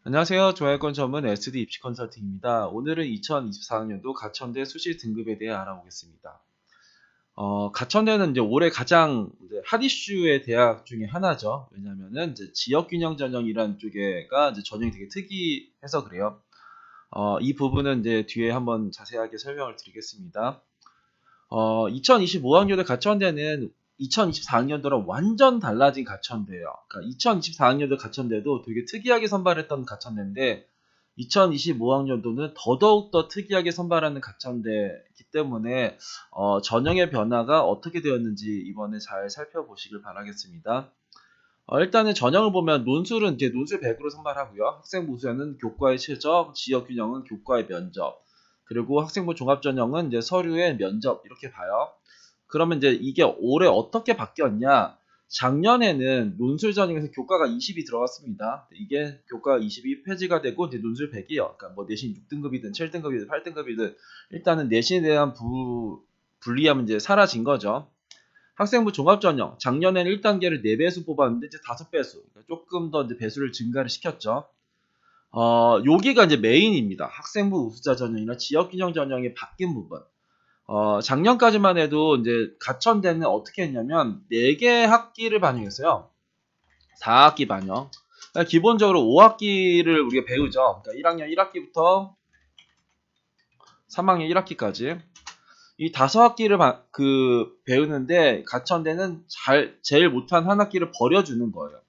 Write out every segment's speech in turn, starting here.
안녕하세요. 좋아요권 전문 SD 입시 컨설팅입니다. 오늘은 2024학년도 가천대 수시 등급에 대해 알아보겠습니다. 가천대는 이제 올해 가장 이제 핫 이슈의 대학 중에 하나죠. 왜냐면은 이제 지역균형 전형이라는 쪽에가 이제 전형이 되게 특이해서 그래요. 이 부분은 이제 뒤에 한번 자세하게 설명을 드리겠습니다. 2025학년도 가천대는 2024학년도랑 완전 달라진 가천대예요. 그러니까 2024학년도 가천대도 되게 특이하게 선발했던 가천대인데 2025학년도는 더더욱 더 특이하게 선발하는 가천대이기 때문에 전형의 변화가 어떻게 되었는지 이번에 잘 살펴보시길 바라겠습니다. 일단은 전형을 보면 논술은 이제 논술 100으로 선발하고요. 학생부 우수는 교과의 최저, 지역균형은 교과의 면접, 그리고 학생부 종합전형은 이제 서류의 면접 이렇게 봐요. 그러면 이제 이게 올해 어떻게 바뀌었냐? 작년에는 논술 전형에서 교과가 20이 들어갔습니다. 이게 교과 20이 폐지가 되고 이제 논술 100이요. 그러니까 뭐 내신 6등급이든 7등급이든 8등급이든 일단은 내신에 대한 불리함은 이제 사라진 거죠. 학생부 종합전형 작년에는 1단계를 4배수 뽑았는데 이제 5배수, 그러니까 조금 더 이제 배수를 증가를 시켰죠. 여기가 이제 메인입니다. 학생부 우수자 전형이나 지역균형 전형이 바뀐 부분. 작년까지만 해도 이제 가천대는 어떻게 했냐면 4개 학기를 반영했어요. 4학기 반영. 그러니까 기본적으로 5학기를 우리가 배우죠. 그러니까 1학년 1학기부터 3학년 1학기까지. 이 5학기를 배우는데 가천대는 제일 못한 한 학기를 버려주는 거예요.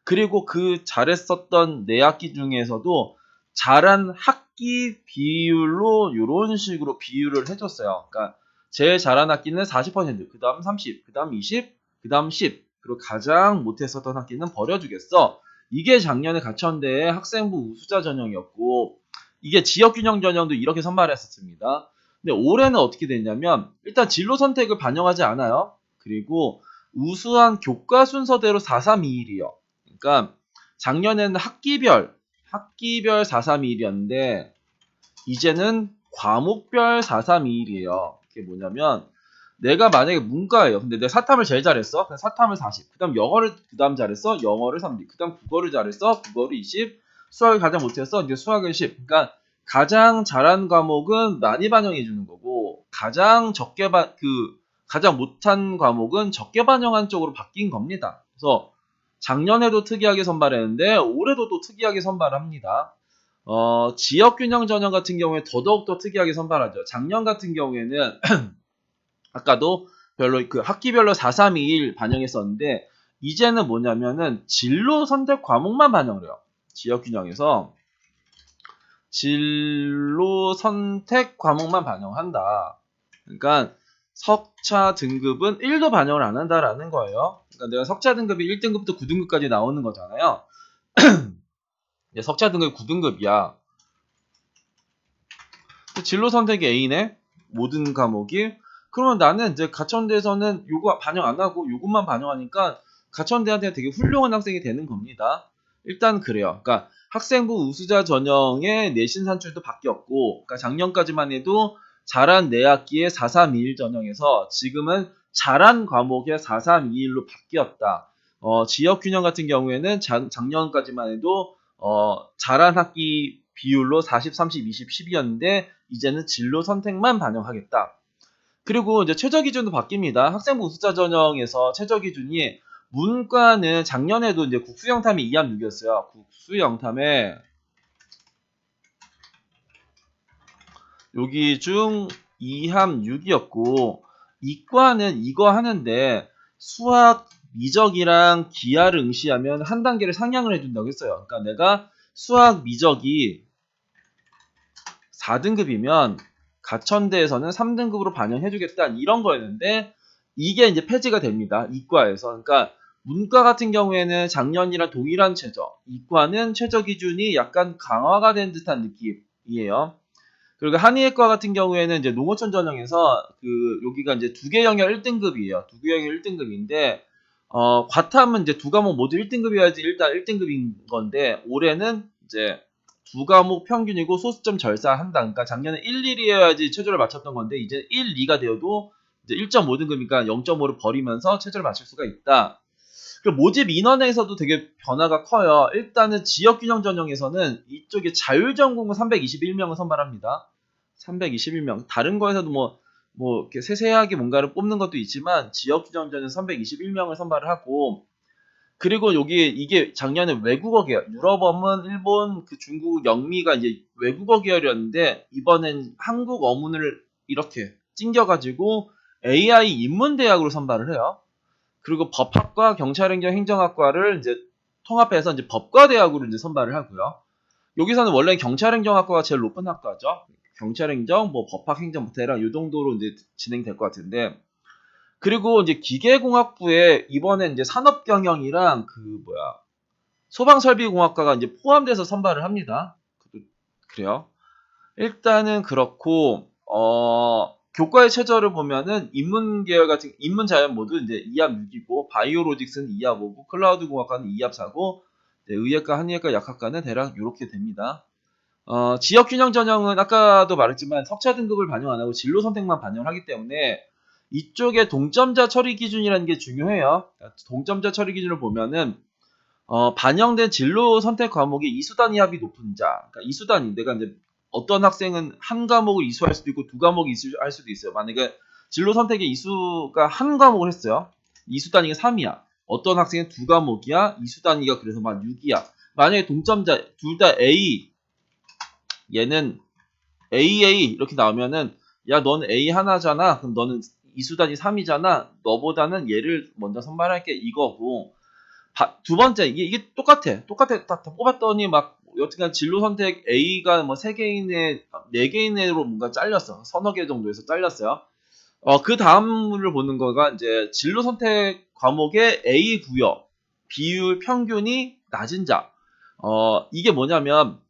그리고 그 잘했었던 4학기 중에서도 잘한 학기 비율로 이런 식으로 비율을 해줬어요. 그러니까 제일 잘한 학기는 40%, 그 다음 30, 그 다음 20, 그 다음 10, 그리고 가장 못했었던 학기는 버려주겠어. 이게 작년에 가천대의 학생부 우수자 전형이었고, 이게 지역균형 전형도 이렇게 선발했었습니다. 근데 올해는 어떻게 됐냐면 일단 진로 선택을 반영하지 않아요. 그리고 우수한 교과 순서대로 4321이요. 그러니까 작년에는 학기별 4321이었는데 이제는 과목별 4321이에요. 그게 뭐냐면 내가 만약에 문과예요. 근데 내가 사탐을 제일 잘했어. 그럼 사탐을 40. 그다음 영어를 그다음 잘했어. 영어를 30. 그다음 국어를 잘했어. 국어를 20. 수학을 가장 못했어. 이제 수학을 10. 그러니까 가장 잘한 과목은 많이 반영해 주는 거고 가장 못한 과목은 적게 반영한 쪽으로 바뀐 겁니다. 그래서 작년에도 특이하게 선발했는데 올해도 또 특이하게 선발합니다. 지역균형 전형 같은 경우에 더더욱 더 특이하게 선발하죠. 작년 같은 경우에는 아까도 별로 그 학기별로 4321 반영했었는데 이제는 뭐냐면은 진로 선택 과목만 반영을 해요. 지역균형에서 진로 선택 과목만 반영한다. 그러니까 석차 등급은 1도 반영을 안 한다라는 거예요. 그러니까 내가 석차 등급이 1등급부터 9등급까지 나오는 거잖아요. 석차 등급이 9등급이야. 진로 선택이 A네. 모든 과목이. 그러면 나는 이제 가천대에서는 요거 반영 안 하고 요것만 반영하니까 가천대한테 되게 훌륭한 학생이 되는 겁니다. 일단 그래요. 그러니까 학생부 우수자 전형의 내신 산출도 바뀌었고, 그러니까 작년까지만 해도 잘한 내학기의 4321 전형에서 지금은 잘한 과목의 4321로 바뀌었다. 지역균형 같은 경우에는 작년까지만 해도 잘한 학기 비율로 40, 30, 20, 10이었는데 이제는 진로 선택만 반영하겠다. 그리고 이제 최저 기준도 바뀝니다. 학생부 우수자 전형에서 최저 기준이 문과는 작년에도 이제 국수 영탐이 2함 6이었어요. 국수 영탐에 여기 중 2함 6이었고 이과는 이거 하는데 수학 미적이랑 기하를 응시하면 한 단계를 상향을 해준다고 했어요. 그러니까 내가 수학 미적이 4등급이면 가천대에서는 3등급으로 반영해주겠다 이런 거였는데 이게 이제 폐지가 됩니다. 이과에서. 그러니까 문과 같은 경우에는 작년이랑 동일한 최저, 이과는 최저 기준이 약간 강화가 된 듯한 느낌이에요. 그리고 한의예과 같은 경우에는 이제 농어촌 전형에서 여기가 이제 두 개 영역 1등급이에요. 두 개 영역 1등급인데 과탐은 이제 두 과목 모두 1등급이어야지 일단 1등급인 건데 올해는 이제 두 과목 평균이고 소수점 절사한다. 그러니까 작년에 1, 1이어야지 최저를 맞췄던 건데 이제 1, 2가 되어도 이제 1.5등급이니까 0.5를 버리면서 최저를 맞출 수가 있다. 그 모집 인원에서도 되게 변화가 커요. 일단은 지역균형 전형에서는 이쪽에 자율전공은 321명을 선발합니다. 321명. 다른 거에서도 뭐 이렇게 세세하게 뭔가를 뽑는 것도 있지만 지역균형 전형 321명을 선발을 하고, 그리고 이게 작년에 외국어 계열, 유럽 어문, 일본, 그 중국, 영미가 이제 외국어 계열이었는데 이번엔 한국 어문을 이렇게 찡겨가지고 AI 인문대학으로 선발을 해요. 그리고 법학과, 경찰행정, 행정학과를 이제 통합해서 이제 법과대학으로 이제 선발을 하고요. 여기서는 원래 경찰행정학과가 제일 높은 학과죠. 경찰행정, 뭐 법학행정, 대략 이 정도로 이제 진행될 것 같은데, 그리고 이제 기계공학부에 이번에 이제 산업경영이랑 소방설비공학과가 이제 포함돼서 선발을 합니다. 그래요. 일단은 그렇고, 교과의 최저를 보면은 인문계열 같은 인문자연 모두 이제 2합 6이고, 바이오로직스는 2합 5고, 클라우드공학과는 2합 4고, 의예과, 한의예과, 약학과는 대략 이렇게 됩니다. 지역균형 전형은 아까도 말했지만 석차 등급을 반영 안 하고 진로 선택만 반영을 하기 때문에 이쪽에 동점자 처리 기준이라는 게 중요해요. 동점자 처리 기준을 보면은 반영된 진로 선택 과목의 이수단 이합이 높은 자. 그러니까 이수단이 내가 이제 어떤 학생은 한 과목을 이수할 수도 있고 두 과목을 이수할 수도 있어요. 만약에 진로 선택의 이수가 한 과목을 했어요. 이수 단위가 3이야. 어떤 학생은 두 과목이야. 이수 단위가 그래서 막 6이야. 만약에 동점자 둘 다 A, 얘는 AA 이렇게 나오면은 야, 넌 A 하나잖아. 그럼 너는 이수 단위 3이잖아. 너보다는 얘를 먼저 선발할게 이거고. 두 번째 이게 똑같아. 다 뽑았더니 막 여튼간 진로 선택 A가 뭐 3개 이내 4개 이내로 뭔가 잘렸어. 서너 개 정도에서 잘렸어요. 그 다음을 보는 거가 이제 진로 선택 과목의 A 부여 비율 평균이 낮은 자. 이게 뭐냐면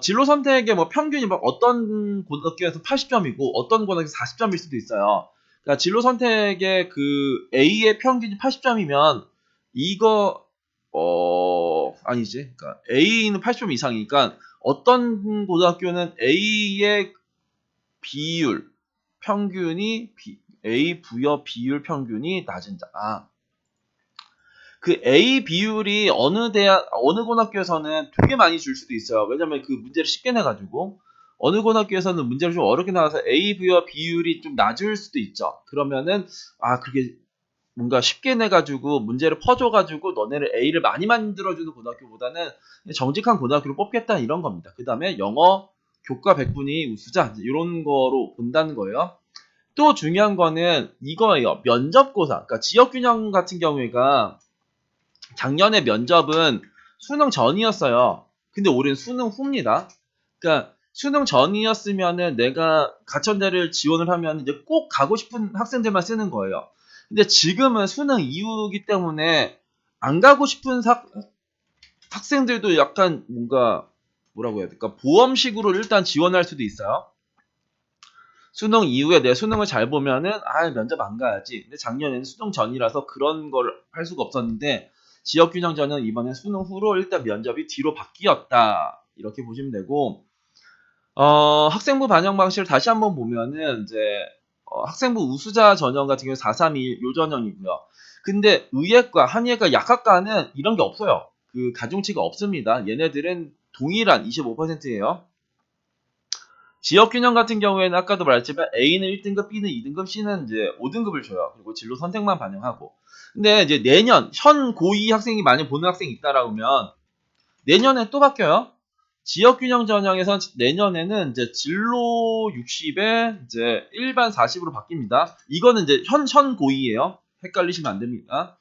진로 선택의 뭐 평균이 막 어떤 고등학교에서 80점이고 어떤 고등학교에서 40점일 수도 있어요. 그러니까 진로 선택의 그 A의 평균이 80점이면 이거 아니지. 그러니까 A는 80점 이상이니까 어떤 고등학교는 A의 비율 평균이 A 부여 비율 평균이 낮은 자. 그 A 비율이 어느 고등학교에서는 되게 많이 줄 수도 있어요. 왜냐면 그 문제를 쉽게 내가지고. 어느 고등학교에서는 문제를 좀 어렵게 나와서 A 부여 비율이 좀 낮을 수도 있죠. 그러면은, 그게 뭔가 쉽게 내가지고 문제를 퍼줘가지고 너네를 A를 많이 만들어주는 고등학교보다는 정직한 고등학교를 뽑겠다 이런 겁니다. 그 다음에 영어 교과 100분이 우수자 이런 거로 본다는 거예요. 또 중요한 거는 이거예요. 면접고사. 그러니까 지역균형 같은 경우가 작년에 면접은 수능 전이었어요. 근데 올해는 수능 후입니다. 그러니까 수능 전이었으면은 내가 가천대를 지원을 하면 이제 꼭 가고 싶은 학생들만 쓰는 거예요. 근데 지금은 수능 이후이기 때문에 안 가고 싶은 학생들도 약간 뭐라고 해야 될까? 보험식으로 일단 지원할 수도 있어요. 수능 이후에 내 수능을 잘 보면은 면접 안 가야지. 근데 작년에는 수능 전이라서 그런 걸 할 수가 없었는데 지역균형전은 이번에 수능 후로 일단 면접이 뒤로 바뀌었다. 이렇게 보시면 되고 학생부 반영 방식을 다시 한번 보면은 이제 학생부 우수자 전형 같은 경우 431 요 전형이고요. 근데 의예과, 한의예과, 약학과는 이런 게 없어요. 그 가중치가 없습니다. 얘네들은 동일한 25%예요. 지역균형 같은 경우에는 아까도 말했지만 A는 1등급, B는 2등급, C는 이제 5등급을 줘요. 그리고 진로 선택만 반영하고. 근데 이제 내년 현 고2 학생이 많이 보는 학생이 있다라고 하면 내년에 또 바뀌어요. 지역균형 전형에서 내년에는 이제 진로 60에 이제 일반 40으로 바뀝니다. 이거는 이제 현 고2예요. 헷갈리시면 안 됩니다.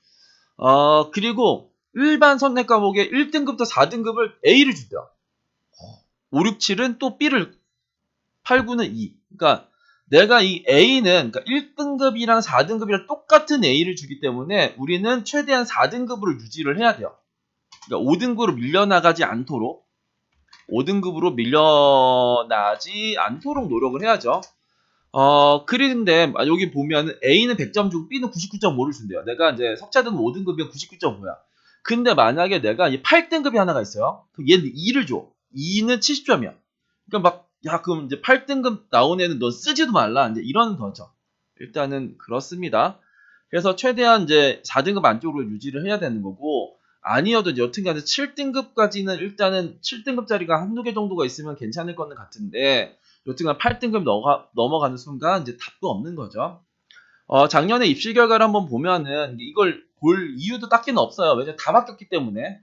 그리고 일반 선택 과목의 1등급부터 4등급을 A를 주대요. 5, 6, 7은 또 B를 8, 9는 2. 그러니까 내가 이 A는 그러니까 1등급이랑 4등급이랑 똑같은 A를 주기 때문에 우리는 최대한 4등급으로 유지를 해야 돼요. 그러니까 5등급으로 밀려나가지 않도록 5등급으로 밀려나지 않도록 노력을 해야죠. 그런데 여기 보면 A는 100점 주고 B는 99.5를 준대요. 내가 이제 석차등 5등급이면 99.5야. 근데 만약에 내가 8등급이 하나가 있어요. 그럼 얘는 2를 줘. 2는 70점이야. 그러니까 그럼 이제 8등급 나온 애는 너 쓰지도 말라. 이제 이런 거죠. 일단은 그렇습니다. 그래서 최대한 이제 4등급 안쪽으로 유지를 해야 되는 거고, 아니어도 여튼간에 7등급까지는 일단은 7등급짜리가 한두 개 정도가 있으면 괜찮을 거는 같은데, 여튼간 8등급 넘어가는 순간 이제 답도 없는 거죠. 작년에 입시 결과를 한번 보면은 이걸 볼 이유도 딱히는 없어요. 왜냐면 다 바뀌었기 때문에.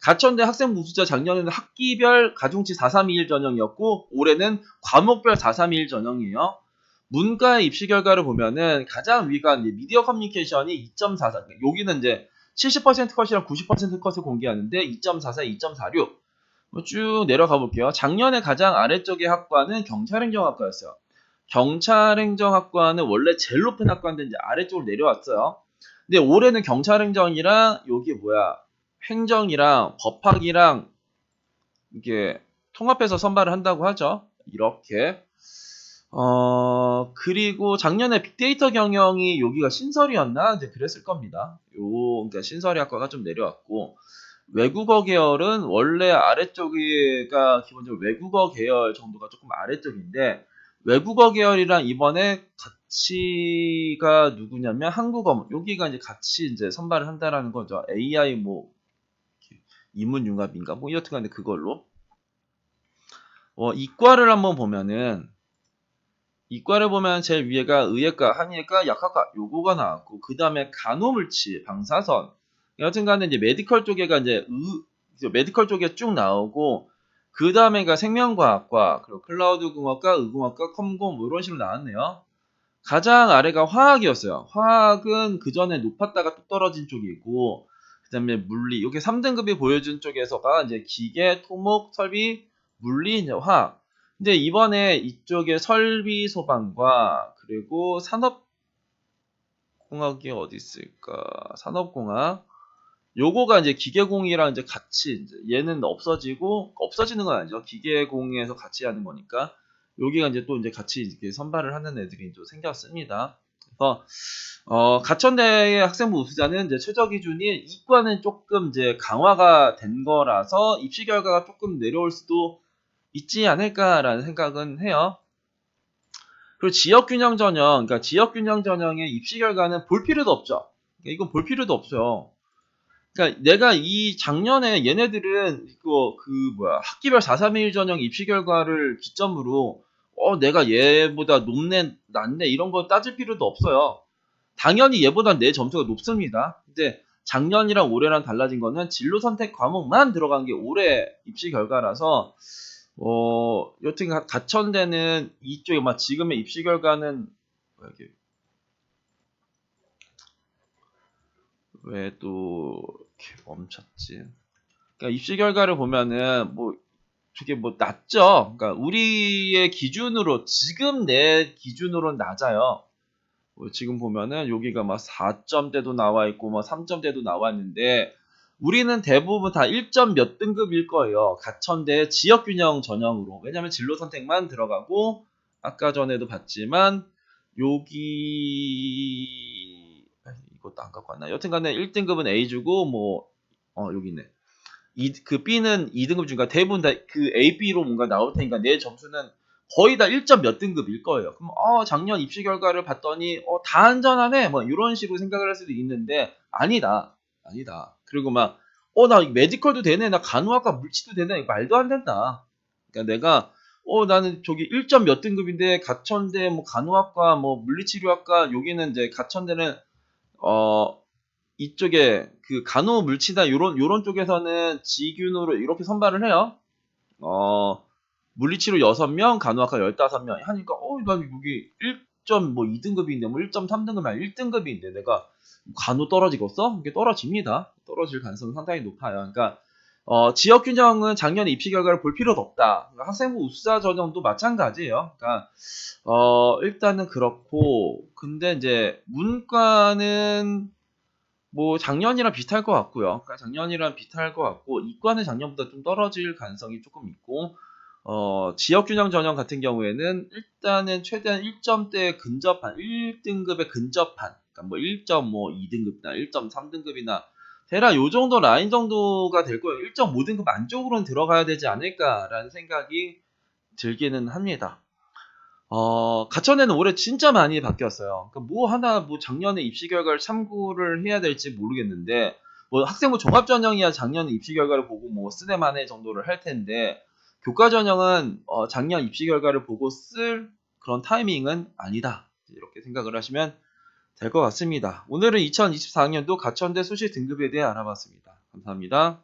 가천대 학생부 우수자 작년에는 학기별 가중치 4321 전형이었고 올해는 과목별 4321 전형이에요. 문과의 입시 결과를 보면은 가장 위가 이제 미디어 커뮤니케이션이 2.44. 여기는 이제 70% 컷이랑 90% 컷을 공개하는데 2.44, 2.46. 쭉 내려가 볼게요. 작년에 가장 아래쪽의 학과는 경찰행정학과였어요. 경찰행정학과는 원래 제일 높은 학과인데 이제 아래쪽으로 내려왔어요. 근데 올해는 경찰행정이랑 여기 뭐야 행정이랑 법학이랑 이게 통합해서 선발을 한다고 하죠. 이렇게. 그리고 작년에 빅데이터 경영이 여기가 신설이었나? 이제 그랬을 겁니다. 그러니까 신설이 학과가 좀 내려왔고, 외국어 계열은 원래 아래쪽이가 기본적으로 외국어 계열 정도가 조금 아래쪽인데, 외국어 계열이랑 이번에 같이가 누구냐면 한국어, 여기가 이제 같이 이제 선발을 한다라는 거죠. AI 뭐, 이문융합인가? 뭐, 여튼간에 그걸로. 이과를 한번 보면은, 이과를 보면 제일 위에가 의예과, 한의과, 약학과 요거가 나왔고 그 다음에 간호물치, 방사선 여튼간에 이제 메디컬 쪽에가 이제 메디컬 쪽에 쭉 나오고 그 다음에가 생명과학과 그리고 클라우드공학과, 의공학과, 컴공 뭐 이런 식으로 나왔네요. 가장 아래가 화학이었어요. 화학은 그 전에 높았다가 또 떨어진 쪽이고 그 다음에 물리 이게 3등급이 보여준 쪽에서가 이제 기계, 토목, 설비, 물리, 이제 화학. 근데 이번에 이쪽에 설비 소방과 그리고 산업공학이 어디 있을까? 산업공학. 요거가 이제 기계공이랑 이제 같이 이제 얘는 없어지는 건 아니죠. 기계공에서 같이 하는 거니까. 여기가 이제 또 이제 같이 이렇게 선발을 하는 애들이 좀 생겼습니다. 그래서 가천대의 학생부 우수자는 이제 최저 기준이 이과는 조금 이제 강화가 된 거라서 입시 결과가 조금 내려올 수도 있지 않을까라는 생각은 해요. 그리고 지역균형 전형, 그러니까 지역균형 전형의 입시 결과는 볼 필요도 없죠. 그러니까 이건 볼 필요도 없어요. 그러니까 내가 이 작년에 얘네들은 학기별 431 전형 입시 결과를 기점으로 내가 얘보다 높네 낮네 이런 거 따질 필요도 없어요. 당연히 얘보다 내 점수가 높습니다. 근데 작년이랑 올해랑 달라진 거는 진로 선택 과목만 들어간 게 올해 입시 결과라서 여튼 가천대는 이쪽에 막 지금의 입시 결과는 왜 또 이렇게 멈췄지? 그러니까 입시 결과를 보면은 되게 낮죠. 그러니까 우리의 기준으로 지금 내 기준으로는 낮아요. 지금 보면은 여기가 막 4점대도 나와 있고 막 3점대도 나와 있는데 우리는 대부분 다 1점 몇 등급일 거예요. 가천대 지역균형 전형으로. 왜냐면 진로 선택만 들어가고 아까 전에도 봤지만 이것도 안 갖고 왔나? 여튼간에 1등급은 A 주고 여기 있네. 그 B는 2등급 중과 대부분 다 그 A, B로 뭔가 나올 테니까 내 점수는 거의 다 1점 몇 등급일 거예요. 그럼 작년 입시 결과를 봤더니 다 안전하네 뭐 이런 식으로 생각을 할 수도 있는데 아니다. 그리고 나 메디컬도 되네. 나 간호학과 물치도 되네. 말도 안 된다. 그러니까 내가 나는 저기 1점 몇 등급인데 가천대 뭐 간호학과 뭐 물리치료학과 여기는 이제 가천대는 이쪽에 그 간호물치나 요런 쪽에서는 지균으로 이렇게 선발을 해요. 물리치료 6명, 간호학과 15명 하니까 난 여기 1.2등급인데 1.3등급 아니 1등급인데 내가 간호 떨어지겠어? 이게 떨어집니다. 떨어질 가능성이 상당히 높아요. 그러니까 지역균형은 작년에 입시 결과를 볼 필요도 없다. 그러니까 학생부 우수자 전형도 마찬가지예요. 그러니까 일단은 그렇고 근데 이제 문과는 작년이랑 비슷할 것 같고요. 그러니까 작년이랑 비슷할 것 같고 이과는 작년보다 좀 떨어질 가능성이 조금 있고 지역균형 전형 같은 경우에는 일단은 최대한 1점대 근접한 1등급에 근접한 그러니까 1.2등급이나 1.3등급이나 대략 요 정도 라인 정도가 될 거예요. 1.5등급 안쪽으로는 들어가야 되지 않을까라는 생각이 들기는 합니다. 가천에는 올해 진짜 많이 바뀌었어요. 그러니까 뭐 하나 뭐 작년에 입시 결과를 참고를 해야 될지 모르겠는데 뭐 학생부 종합 전형이야 작년 입시 결과를 보고 뭐 쓰네마네 정도를 할 텐데 교과 전형은 작년 입시 결과를 보고 쓸 그런 타이밍은 아니다. 이렇게 생각을 하시면 될 것 같습니다. 오늘은 2024학년도 가천대 수시 등급에 대해 알아봤습니다. 감사합니다.